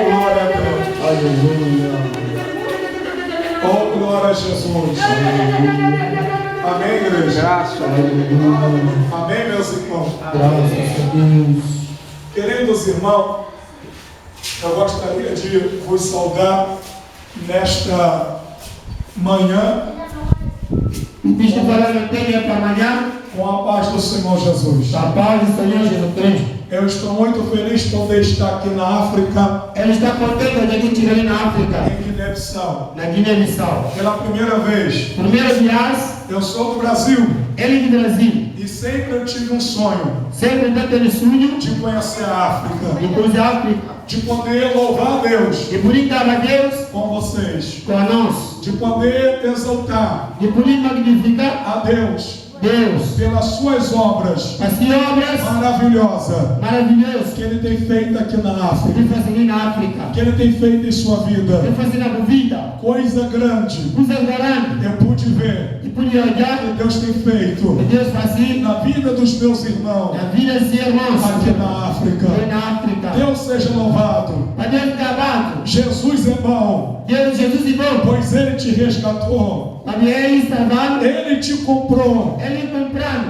glória a Deus. Aleluia. Oh, glória a Jesus. Amém, igreja. Graças a Deus. Amém, meus irmãos. Graças a Deus. Queridos irmãos, eu gostaria de vos saudar nesta manhã com a paz do Senhor Jesus. A paz do Senhor Jesus Cristo. Eu estou muito feliz de poder estar aqui na África. Ele está contente de aqui chegar na África. Em Guiné-Bissau. Na Guiné-Bissau. Pela primeira vez. Primeira vez. Eu sou do Brasil. Ele do Brasil. E sempre eu tive um sonho. Sempre eu tive um sonho. De conhecer a África. De conhecer a África. De poder louvar a Deus. De poder dar a Deus. Com vocês. Com nós. De poder exaltar. De poder magnificar a Deus. Deus, pelas suas obras, as obras maravilhosas que Ele tem feito aqui na África, que Ele tem feito em sua vida, coisa grande, eu pude ver, que Deus tem feito na vida dos meus irmãos, aqui na África. Deus seja louvado. Jesus é bom, pois Ele te resgatou. Ele te comprou.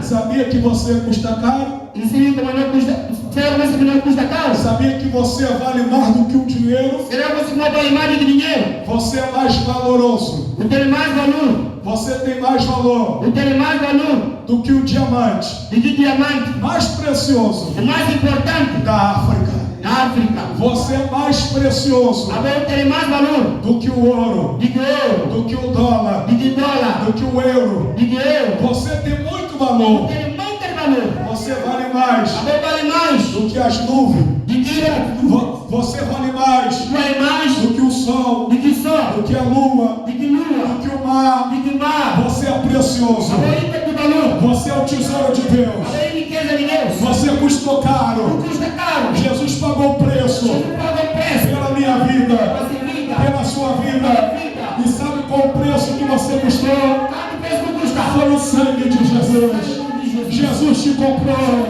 Sabia que você custa caro? Sabia que você vale mais do que o dinheiro? Você é mais valoroso. Você tem mais valor do que o diamante mais precioso da África. Você é mais precioso do que o ouro, do que o dólar, do que o euro. Você tem muito valor. Você vale mais do que as nuvens. Você vale mais do que o sol, do que a lua, do que o mar. Você é precioso. Você é o tesouro de Deus. Você custou caro. Jesus pagou o preço pela minha vida, pela sua vida. E sabe qual o preço que você custou? Foi o sangue de Jesus. Jesus te comprou.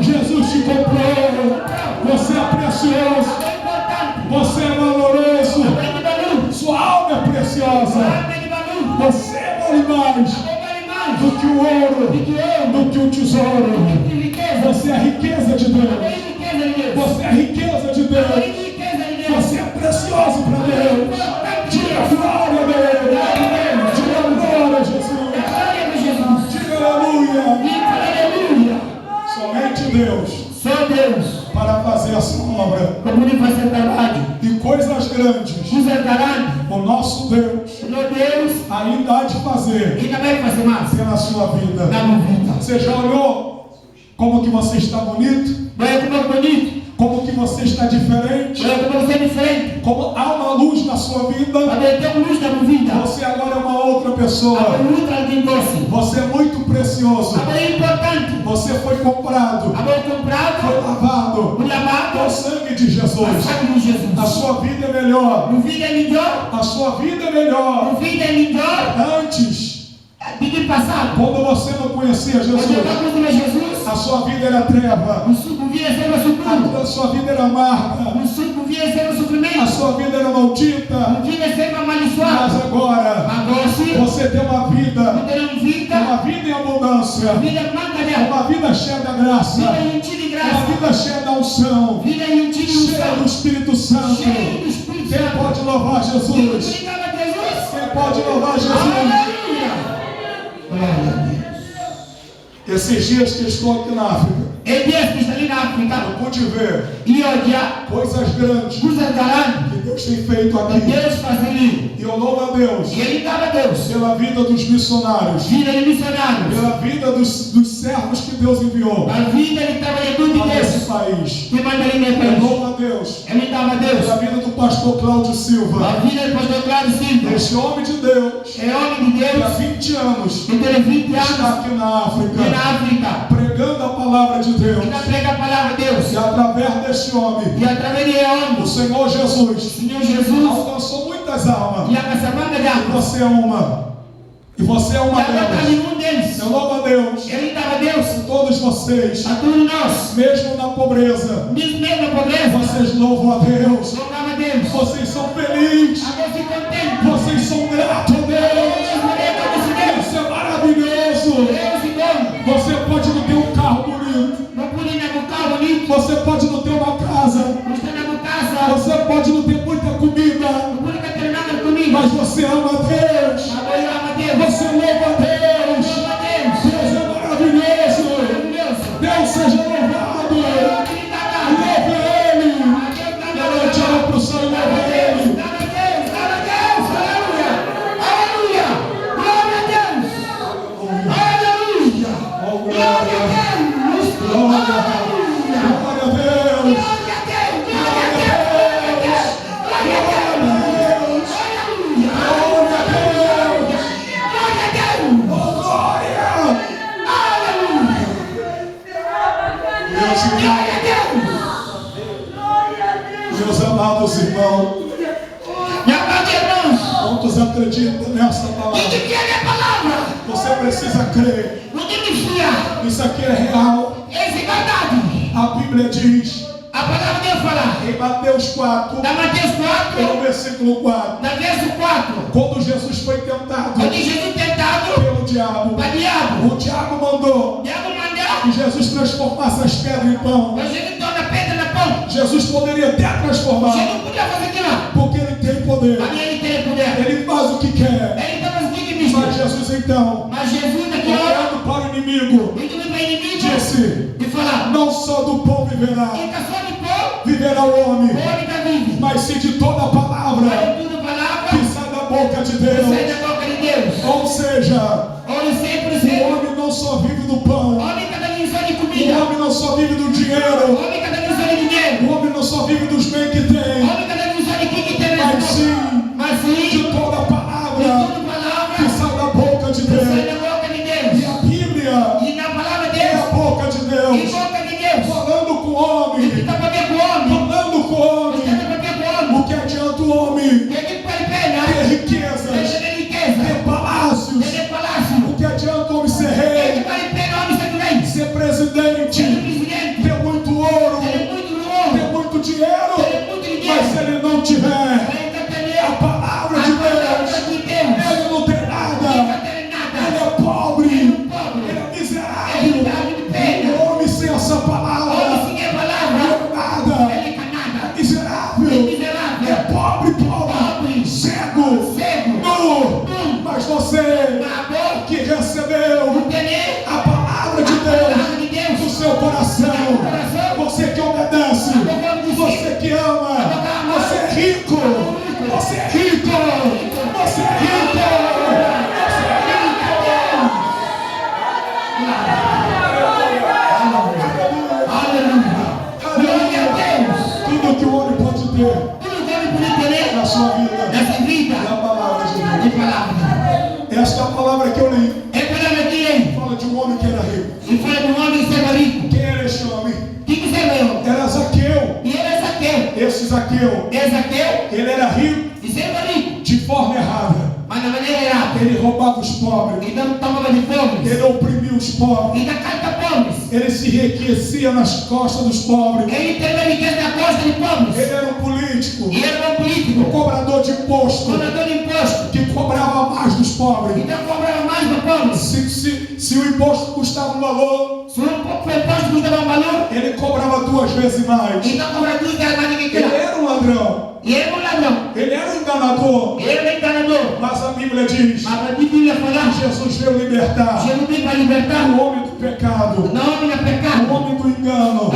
Jesus te comprou. Você é precioso. Você é valoroso. Sua alma é preciosa. Você vale mais do que o ouro, do que o tesouro. Você é a riqueza de Deus. Você é a riqueza de Deus. Você é precioso para Deus. Diga glória a Deus. Diga glória a Jesus. Diga aleluia. Somente Deus. Só Deus para fazer a sua obra. E coisas grandes o nosso Deus ainda há de fazer pela sua vida. Você já olhou como que você está bonito? Como que você está diferente? Como há uma luz na sua vida? Você agora é uma outra pessoa. Você é muito precioso. Você foi comprado. Foi lavado com o sangue de Jesus. A sua vida é melhor. A sua vida é melhor. Antes, quando você não conhecia Jesus, a sua vida era treva. A sua vida era amarga. A sua vida era maldita. Mas agora você tem uma vida em abundância. Uma vida cheia da graça. Uma vida cheia da unção. Cheia do Espírito Santo. Quem pode louvar Jesus? Quem pode louvar Jesus? Esses dias que estou aqui na África, eu pude ver coisas grandes que Deus tem feito aqui. E eu louvo a Deus pela vida dos missionários, pela vida dos servos que Deus enviou para esse país. Eu louvo a Deus pela vida do pastor Cláudio Silva, esse homem de Deus que há 20 anos está aqui na África, pregando a palavra de Deus. E através deste homem, o Senhor Jesus alcançou muitas almas. E você é uma. E você é uma delas. nenhum deles. Eu louvo a Deus. Ele dava a Deus. Por todos vocês. A todos nós. Mesmo na pobreza. Mesmo na pobreza. Vocês louvam a Deus. Louvam a Deus. Vocês são felizes. Vocês são gratos a Deus. Isso é maravilhoso. Você pode não ter um carro bonito. Você pode não ter uma casa. Você pode não ter muita comida. Mas você ama a Deus. Você louva a Deus. Deus é maravilhoso. Deus seja louvado. Louve Ele. Levante a mão para o céu e louve Ele. Meus amados irmãos, quantos acreditam nessa palavra? Você precisa crer. Isso aqui é real. A Bíblia diz em Mateus 4, no versículo 4, quando Jesus foi tentado pelo diabo, o diabo mandou que Jesus transformasse as pedras em pão. Jesus poderia até transformar, porque Ele tem poder. Ele faz o que quer. Mas Jesus então, olhando para o inimigo, disse: não só do pão viverá o homem, mas sim de toda a palavra que sai da boca de Deus. Ou seja, o homem não só vive do pão, o homem não só vive do dinheiro, o homem não só vive dos bens que tem, mas sim de toda a palavra que sai da boca de Deus. E a Bíblia é a boca de Deus, falando com o homem, falando com o homem. O que adianta o homem ter riqueza, ter palácios? O que adianta o homem ser rei, ser presidente, ter muito ouro, ter muito dinheiro, mas se ele não tiver a palavra de Deus, ele não tem nada. Ele é pobre, ele é miserável. O homem sem essa palavra não é nada. Miserável, é pobre, cego, nu. Mas você que recebeu a palavra de Deus no seu coração, você que obedece, você que ama, você é rico, você é rico, você é rico, você é rico. Aleluia. Tudo que o homem pode ter na sua vida é a palavra de Deus. Esta palavra que eu li fala de um homem que era rico. Quem era este homem? Era Zaqueu. Esse Zaqueu, ele era rico de forma errada. Ele roubava os pobres. Ele oprimia os pobres. Ele se enriquecia nas costas dos pobres. Ele era um político, um cobrador de imposto, que cobrava mais dos pobres. Se o imposto custava um valor, ele cobrava 2 vezes mais. Ele era um ladrão. Ele era um enganador. Mas a Bíblia diz que Jesus veio libertar o homem do pecado, o homem do engano.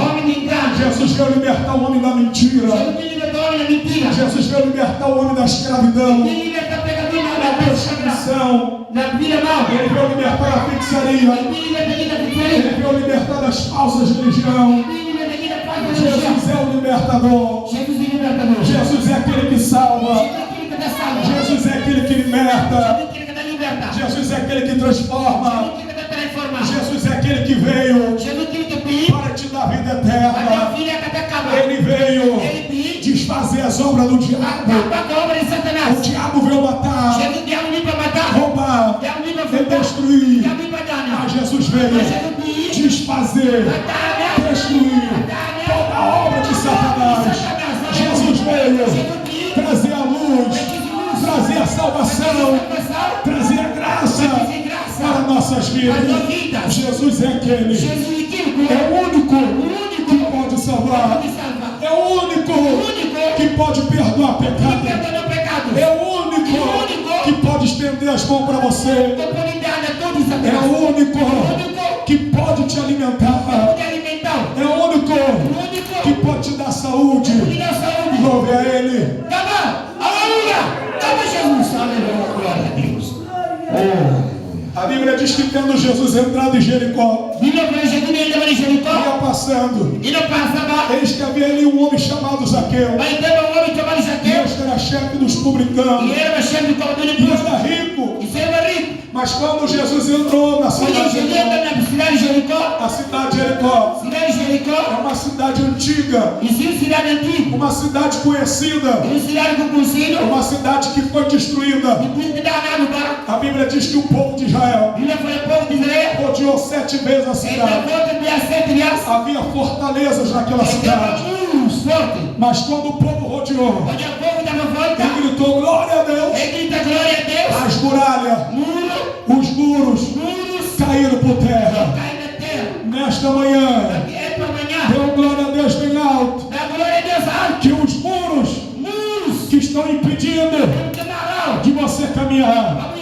Jesus veio libertar o homem da mentira. Jesus veio libertar o homem da escravidão, da prostituição. Ele veio libertar a feitiçaria. Ele veio libertar das falsas religiões. Jesus é o libertador. Jesus é aquele que salva. Jesus é aquele que liberta. Jesus é aquele que transforma. Jesus é aquele que veio para te dar vida eterna. Ele veio desfazer as obras do diabo. acabar com a obra de O Satanás. diabo veio matar, Jesus, o diabo veio para matar. roubar O diabo veio para e furtar. O destruir. diabo veio para dar, não. Mas Jesus veio Mas Jesus veio desfazer, matar, né? destruir toda a obra de Satanás. Jesus veio trazer a luz, trazer a salvação, trazer a graça para nossas vidas. Jesus é aquele, é o único que pode salvar, é o único que pode perdoar pecado, é o único que pode estender as mãos para você, é o único que pode te alimentar, é o único que pode te dar saúde. Louve a Ele. A Bíblia diz que tendo Jesus entrado em Jericó, ia passando, eis que havia ali um homem chamado Zaqueu. Este era chefe dos publicanos e era rico. Mas quando Jesus entrou na cidade de Jericó, a cidade de Jericó é uma cidade antiga, uma cidade conhecida, uma cidade que foi destruída. A Bíblia diz que o povo de Israel rodeou 7 vezes a cidade. Havia fortalezas naquela cidade. Mas quando o povo rodeou, ele gritou glória a Deus. As muralhas, os muros caíram por terra. Nesta manhã, deu glória a Deus bem alto, que os muros que estão impedindo de você caminhar,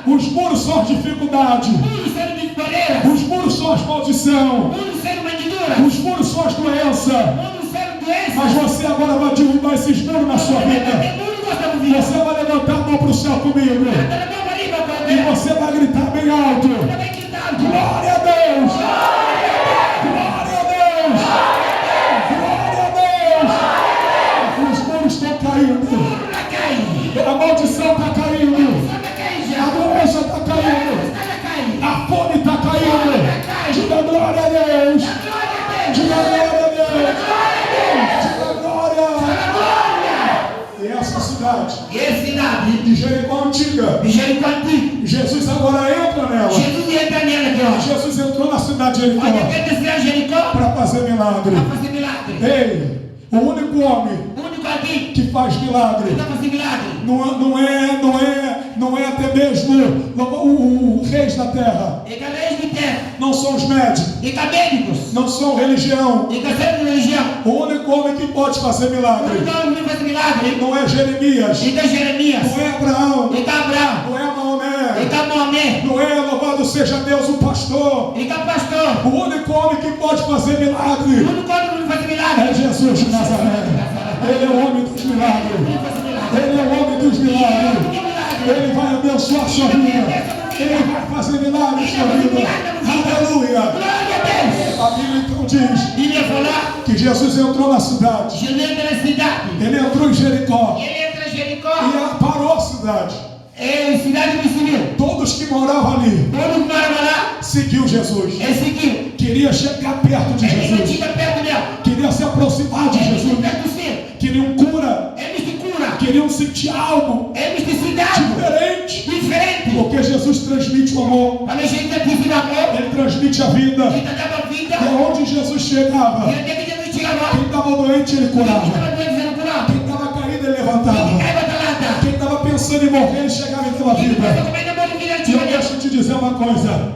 os muros são as dificuldades, os muros são as maldições, os muros são as doenças. Mas você agora vai derrubar esses muros na sua vida. Você vai levantar a mão para o céu comigo e você vai gritar bem alto: glória a Deus! Glória a Deus! Glória a Deus! Os muros estão caindo, a maldição está caindo, a doença está caindo, a fome está caindo. Diga glória a Deus! Diga glória a Deus! Diga glória! E essa cidade de Jericó antiga, Jesus agora entra nela. Jesus entrou na cidade de Jericó para fazer milagre. Ei, o único homem que faz milagre não é até mesmo o reis da terra, não são os médicos, não são religião. O único homem que pode fazer milagre não é Jeremias, não é Abraão, não é Maomé, não é louvado seja Deus o pastor. O único homem que pode fazer milagre é Jesus de Nazaré. Ele é o homem dos milagres. Ele é o homem dos milagres. Ele vai abençoar a sua vida. Ele vai fazer milagres na sua vida. Aleluia. A Bíblia então diz que Jesus entrou na cidade. Ele entrou em Jericó e parou a cidade. Todos que moravam ali seguiu Jesus. Queria chegar perto de Jesus. Queria se aproximar de Jesus. Queriam cura. Queriam sentir algo diferente. Porque Jesus transmite o amor. Ele transmite a vida. E aonde Jesus chegava, quem estava doente ele curava. Quem estava caído ele levantava. Quem estava pensando em morrer ele chegava naquela vida. E eu deixo te dizer uma coisa: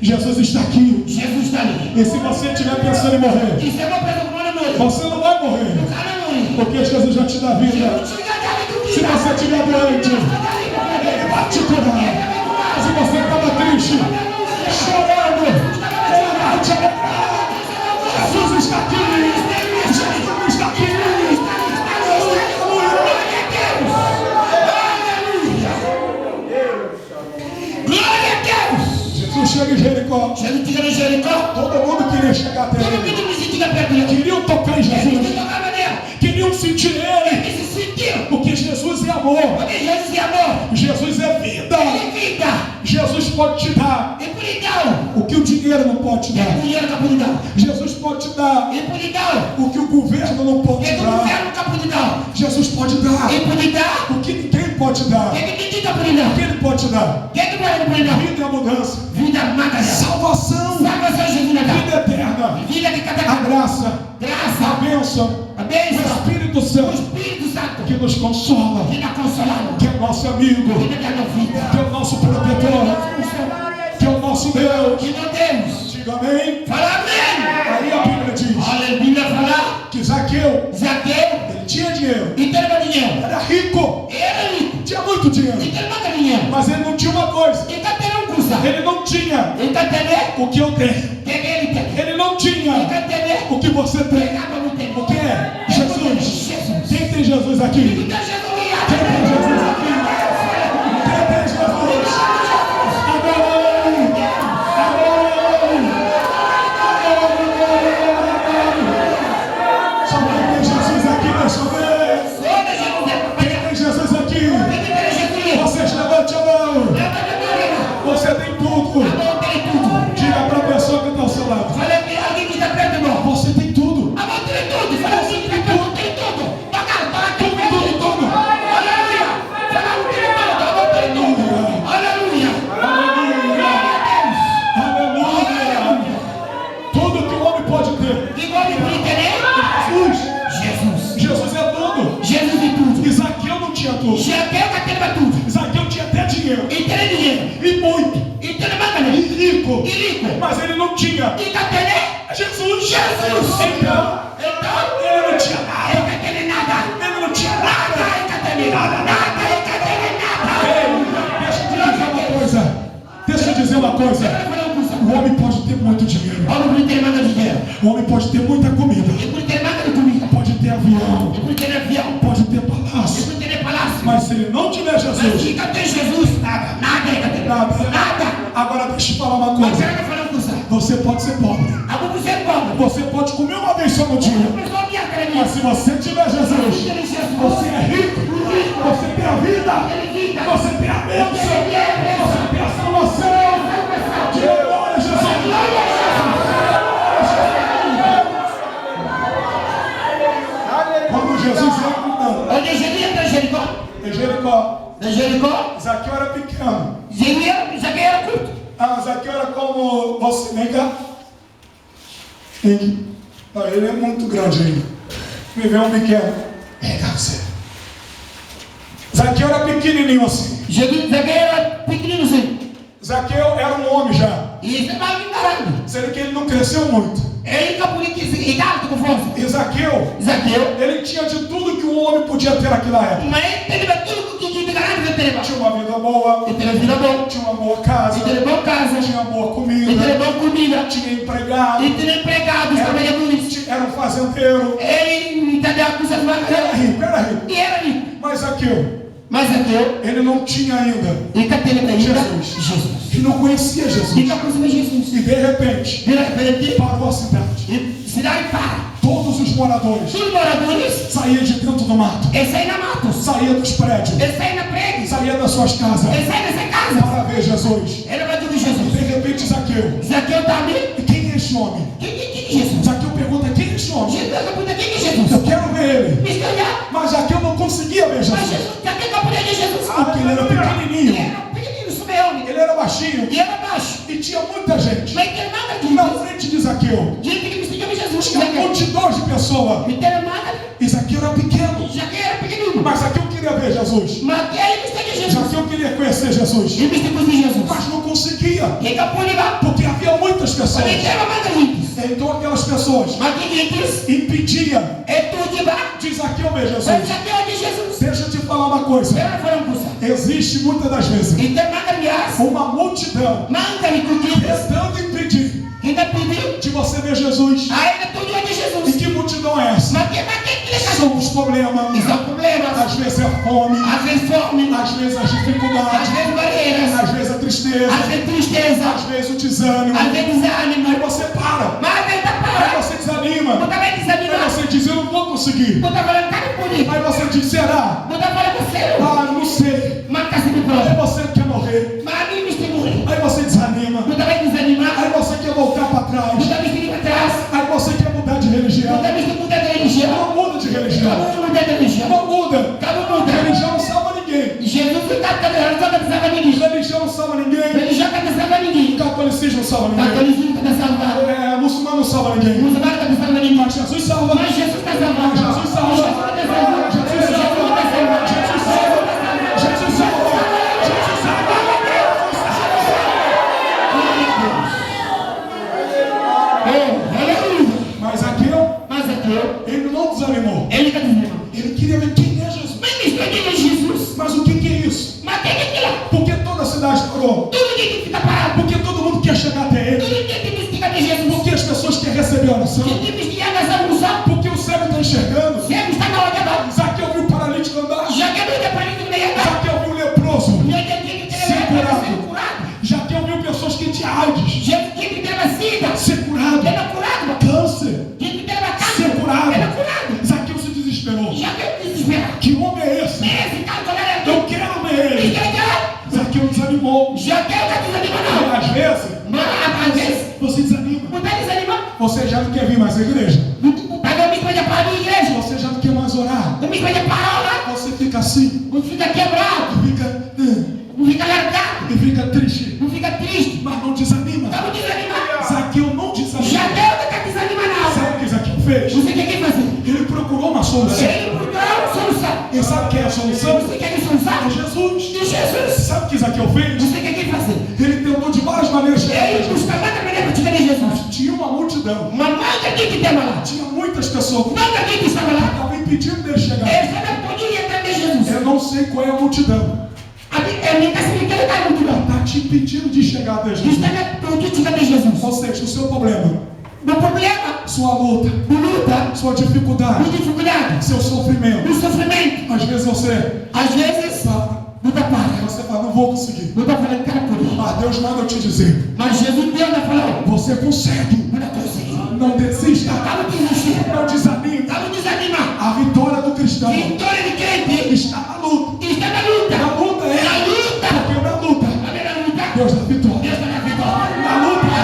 Jesus está aqui. E se você estiver pensando em morrer, você não vai morrer, porque Jesus já te dá vida. Se você estiver doente, Ele vai te curar. Se você estava triste, chorando, Ele vai te alegrar. Jesus está aqui. Jesus está aqui. Glória a Deus! Jesus chega em Jericó. Todo mundo queria chegar até Ele. Queriam tocar em Jesus. Queriam sentir Ele. Porque Jesus é amor. Jesus é vida. Jesus pode te dar O que o dinheiro não pode dar. Jesus pode dar. O que o governo não pode dar. Jesus pode dar. O que ninguém pode dar. O que ele pode dar? Vida e abundância. Salvação. Vida eterna. A graça. A bênção. O Espírito Santo. Que nos consola. Que é nosso amigo. Que é o nosso protetor. Que é o nosso Deus. Diga amém. Fala amém. Aí a Bíblia diz. Aleluia, fala. Que Zaqueu. Zaqueu. Ele tinha dinheiro. Dinheiro. Era rico. Era rico. Tinha muito dinheiro. Dinheiro. Mas ele não tinha uma coisa. Ele não tinha o que eu tenho. Ele não tinha o que você tem. O que é? Jesus. Quem tem Jesus aqui? Quem tem Jesus aqui? Quem tem Jesus? Só quem tem Jesus aqui, deixa eu ver. Quem tem Jesus aqui? Vocês levante a mão. Você tem tudo. Diga para a pessoa que está ao seu lado. Você tem tudo. Tudo que o homem pode ter. Jesus é tudo. E Zaqueu não tinha tudo. Zaqueu tinha até dinheiro. E muito. E rico. Mas ele não tinha Jesus. Então, ele não tinha nada. Ele não tinha nada. Deixa eu dizer uma coisa. O homem pode ter muito dinheiro. O homem pode ter muita comida. Pode ter avião. Pode ter palácio. Mas se ele não tiver Jesus, nada. Agora deixa eu falar uma coisa. Você pode ser pobre. Você pode comer uma vez só no dia. Mas se você tiver Jesus, você é rico. Você tem a vida. Você tem a bênção. Você tem a salvação. Glória a Jesus. Quando Jesus entra em Jericó, Zaqueu era pequeno. Zaqueu era como você, vem cá. Não, ele é muito grande ainda. Me vê um pequeno. Vem cá, você. Zaqueu era pequenininho assim. Zaqueu era um homem já. Sendo que ele não cresceu muito. E Zaqueu, ele tinha de tudo que um homem podia ter naquela época. Tinha uma vida boa. Tinha uma boa casa. Tinha uma boa comida. Tinha empregado. Era um fazendeiro. Era rico. Mas Zaqueu, ele não tinha ainda Jesus. Ele não conhecia Jesus. E de repente, parou a cidade. Todos os moradores saíam de dentro do mato. Saíam dos prédios. Saíam das suas casas. Para ver Jesus. De repente, Zaqueu. E quem é esse homem? Zaqueu pergunta: quem é esse homem? Eu quero ver ele. Mas Zaqueu não conseguia ver Jesus. Porque ele era pequenininho. Ele era baixinho. E tinha muita gente. Na frente de Zaqueu tinha multidões de pessoas. E Zaqueu era pequeno. Mas Zaqueu queria ver Jesus. Zaqueu queria conhecer Jesus. Mas não conseguia. Porque havia muitas pessoas. Então aquelas pessoas impediam de Zaqueu ver Jesus. Deixa eu te falar uma coisa. Existe muitas das vezes uma multidão tentando impedir de você ver Jesus. E que multidão é essa? São os problemas. Às vezes é a fome. Às vezes as dificuldades. Às vezes a tristeza. Às vezes o desânimo. Aí você para. Aí você desanima. Aí você diz: eu não vou conseguir. Aí você diz: será? Não sei. Aí você quer morrer. Aí você desanima. religião. Não muda de religião. Não muda. Religião não salva ninguém. Religião não salva ninguém. Catolicismo não salva ninguém. Muçulmano não salva ninguém. Mas Jesus salva. Jesus salva. Jesus salva. Mas Zaqueu, ele não desanimou. Ele queria ver quem é Jesus. Mas o que é isso? Porque toda a cidade parou. Porque todo mundo quer chegar até ele. Porque as pessoas querem receber a unção. Porque o cego está enxergando. Zaqueu viu o paralítico andar. Zaqueu viu o leproso ser curado. Zaqueu viu pessoas que tinham AIDS ser curado. Câncer ser curado. Zaqueu se desesperou. Que homem é esse? Eu quero ver ele. Zaqueu desanimou. Às vezes você desanima. Você já não quer vir mais à igreja. Você já não quer mais orar. Você fica assim. Fica quebrado. Fica largado. E fica triste. Triste. Mas não desanima. Zaqueu não desanima. Sabe o que Zaqueu fez? Ele procurou uma solução. E sabe quem é a solução? É Jesus. Sabe o que Zaqueu fez? Ele tentou de várias maneiras chegar a Jesus. Tinha uma multidão. Tinha muitas pessoas que estavam impedindo dele chegar. Eu não sei qual é a multidão. Está te impedindo de chegar até Jesus. Ou seja, o seu problema, sua luta, sua dificuldade, seu sofrimento. Às vezes você você fala, não vou conseguir. Mas Deus manda eu te dizer, você consegue. Não desista. Não desanima. A vitória do cristão está na luta. A luta porque na luta Deus dá vitória. Na luta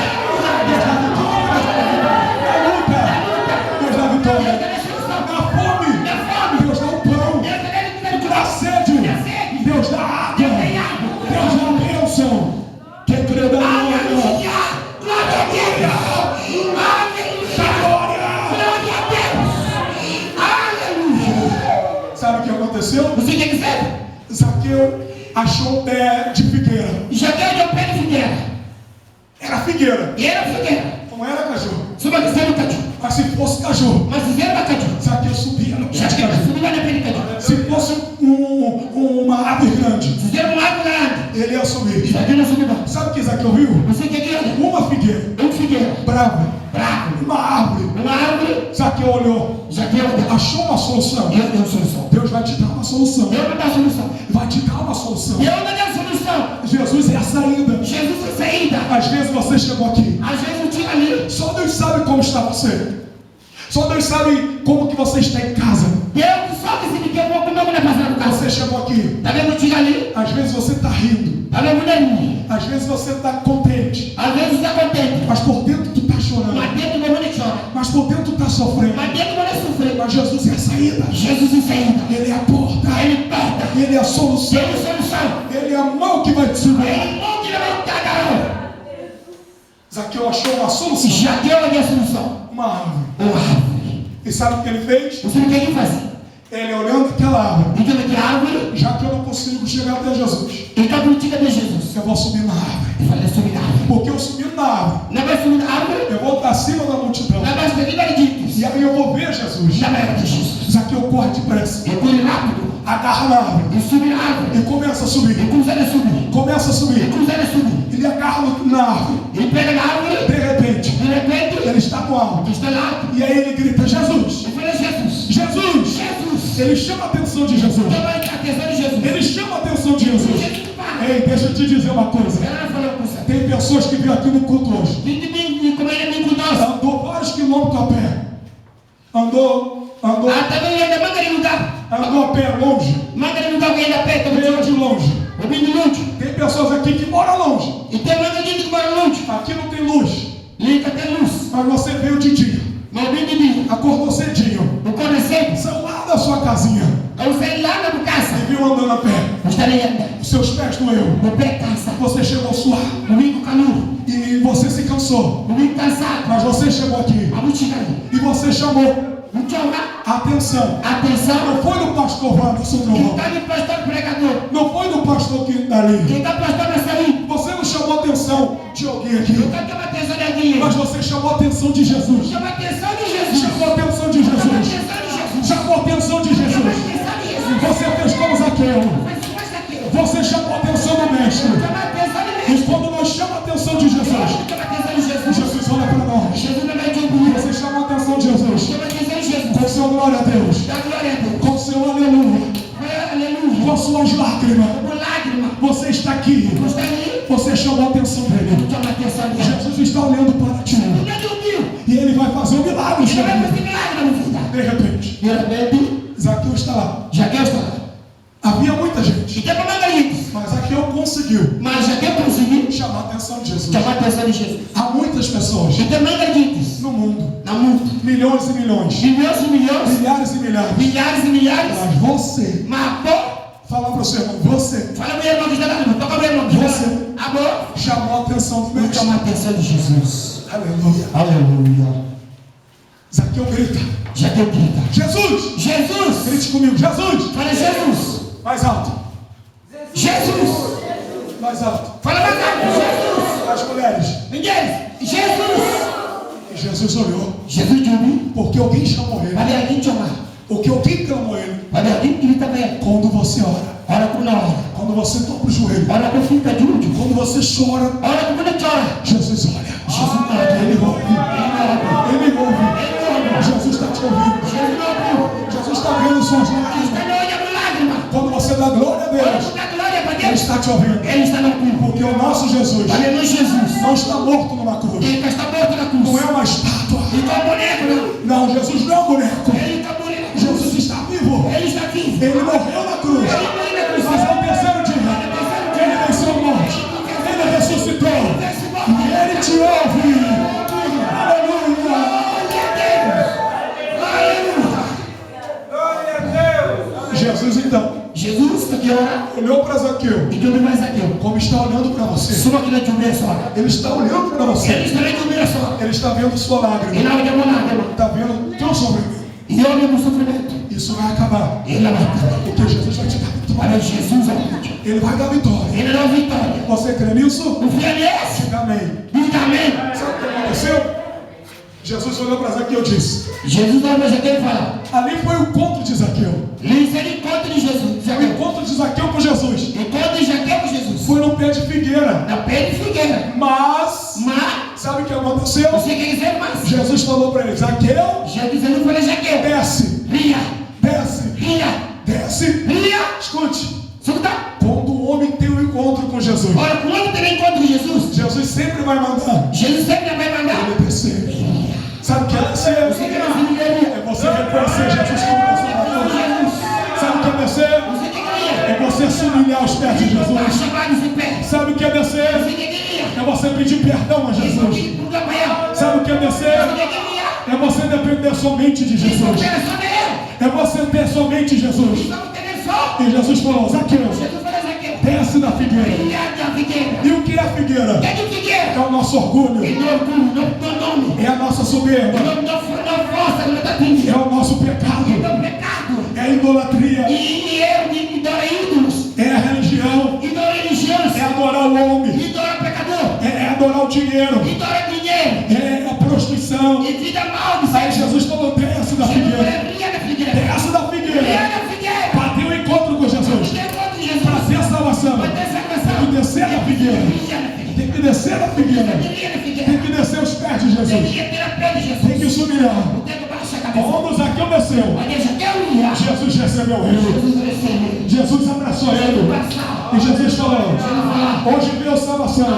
Deus dá vitória. Deus dá vitória. Na fome Deus dá o pão. Na sede Deus dá água. Deus dá a bênção. Quem crê da glória. Sabe o que aconteceu? Zaqueu achou um pé de figueira. Era figueira. Não era caju. Mas se fosse caju, Zaqueu subia no pé de caju. Se fosse uma árvore grande, ele ia subir. Sabe o que Zaqueu viu? Uma figueira. Brava. Uma árvore. Zaqueu olhou. Achou uma solução. Deus vai te dar uma solução. Vai te dar uma solução. Jesus é a saída. Às vezes você chegou aqui. Só Deus sabe como está você. Só Deus sabe como que você está em casa. Você chegou aqui. Às vezes você está rindo. Às vezes você está contente. Mas por dentro tu está chorando. Mas por dentro tu está sofrendo. Mas Jesus é a saída. Ele é a porta. Ele é a solução. Ele é a mão que vai te segurar. Zaqueu achou uma solução. Uma árvore. E sabe o que ele fez? Ele olhando aquela árvore. Já que eu não consigo chegar até Jesus, eu vou subir na árvore. Porque eu subindo na árvore, eu vou estar acima da multidão. E aí eu vou ver Jesus. Zaqueu corre depressa. Agarra na árvore. E começa a subir. Começa a subir. Ele agarra na árvore. De repente, ele está no alto. E aí ele grita: Jesus! Jesus! Ele chama a atenção de Jesus. Ele chama a atenção de Jesus. Ei, deixa eu te dizer uma coisa. Tem pessoas que vêm aqui no culto hoje. Andou vários quilômetros a pé. Andou a pé longe. Veio de longe. Tem pessoas aqui que moram longe. Aqui não tem luz. Mas você veio de dia. Acordou casinha Eu saí lá na casa. e viu andando a pé. Gostaria de andar. Os seus pés doeu. Meu pé cansa. Você chegou a suar. Domingo calor. E você se cansou. Domingo cansado. Mas você chegou aqui. Vamos chegar. E você chamou atenção. Atenção. Não foi do pastor Wanderson Quem Trovão. está de pastor pregador? Não foi do pastor que dali. Quem está pastor nessa aí? Você não chamou atenção de alguém aqui. Eu quero chamar atenção de alguém. Mas você chamou a atenção de Jesus. Chama a atenção de Jesus. Chamou a atenção de Jesus. Chamou a atenção de Jesus. Você fez como Zaqueu. Você chamou a atenção do mestre. E quando nós chamamos a atenção de Jesus, Jesus olha para nós. Você chama a atenção de Jesus. Com seu glória a Deus. Com seu aleluia. Com suas lágrimas. Você está aqui. Você chamou a atenção dele. Jesus está olhando para ti. E ele vai fazer um milagre. De repente, Zaqueu está lá. Havia muita gente. Mas Zaqueu conseguiu chamar a atenção de Jesus. Há muitas pessoas no mundo. Milhões e milhões. Milhares e milhares. Mas você. Fala para o seu irmão. Você chamou a atenção do mestre. Chamar a atenção de Jesus. Aleluia. Aleluia. Zaqueu grita. Jesus. Grite comigo. Jesus. Fala Jesus. Mais alto. Jesus. Mais alto. Fala mais alto. Jesus. As mulheres. Ninguém. Jesus. E Jesus olhou. Jesus ouviu. Porque alguém chamou ele. Vai alguém chamar. Porque alguém clamou ele. Vai alguém grita bem. Quando você ora. Ora com nós. Quando você dobra o joelho. Ora com fica de último. Quando você chora. Ora com quando chora. Jesus olha. Jesus olha. Ele ouve. Ele ouve. Jesus está te ouvindo. Jesus está vendo suas lágrimas. Quando você dá glória a Deus, Ele está te ouvindo. Porque o nosso Jesus não está morto numa cruz. Não é uma estátua. Não, Jesus não é um boneco. Jesus está vivo. Ele morreu na cruz. Mas ao terceiro dia, Ele venceu a morte. Ele ressuscitou. E Ele te ouve. Aleluia. Jesus então olhou para Zaqueu, como está olhando para você. Ele está olhando para você. Ele está vendo sua lágrima. Está vendo teu sofrimento. Isso vai acabar. Porque Jesus vai te dar vitória. Ele vai dar vitória. Você crê nisso? Diga amém. Sabe o que aconteceu? Jesus olhou para Zaqueu e disse. Ali foi o encontro de Zaqueu. O encontro de Zaqueu com Jesus. Foi no pé de figueira. Mas sabe o que aconteceu? Jesus falou para ele: Zaqueu, desce. Escute. Quando o homem tem um encontro com Jesus, Jesus sempre vai mandar ele descer. Sabe o que é descer? É você reconhecer Jesus como seu Salvador. Sabe o que é descer? É você se humilhar aos pés de Jesus. Sabe o que é descer? É você pedir perdão a Jesus. Sabe o que é descer? É você depender somente de Jesus. É você ter somente Jesus. E Jesus falou: Zaqueu, desce da figueira. E o que é a figueira? É o nosso orgulho. É a nossa soberba. É o nosso pecado. É a idolatria. É a religião. É adorar o homem. É adorar o dinheiro. É a prostituição. Aí Jesus falou: desce da figueira. Desce da figueira. Para ter um encontro com Jesus. Para ter salvação. Tem que descer da figueira. Tem que descer da figueira. Tem que descer os pés de Jesus. Tem que se humilhar. Quando Zaqueu desceu, Jesus recebeu ele. Jesus abraçou ele. E Jesus falou: hoje veio salvação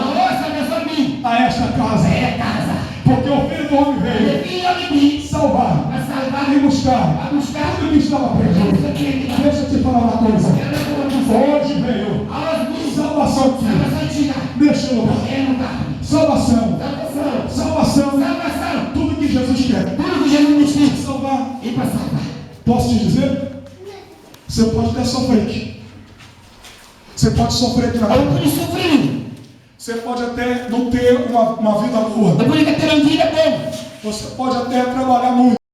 a esta casa. Porque o Filho do Homem veio salvar e buscar tudo que estava perdido. Deixa eu te falar uma coisa. Hoje veio salvação aqui, neste lugar. Salvação. Tudo que Jesus quer. Salvar. Posso te dizer? Você pode até sofrer. Você pode sofrer de Eu nada. pude sofrer. Você pode até não ter uma vida boa. Eu pude ter uma vida boa. Você pode até trabalhar muito.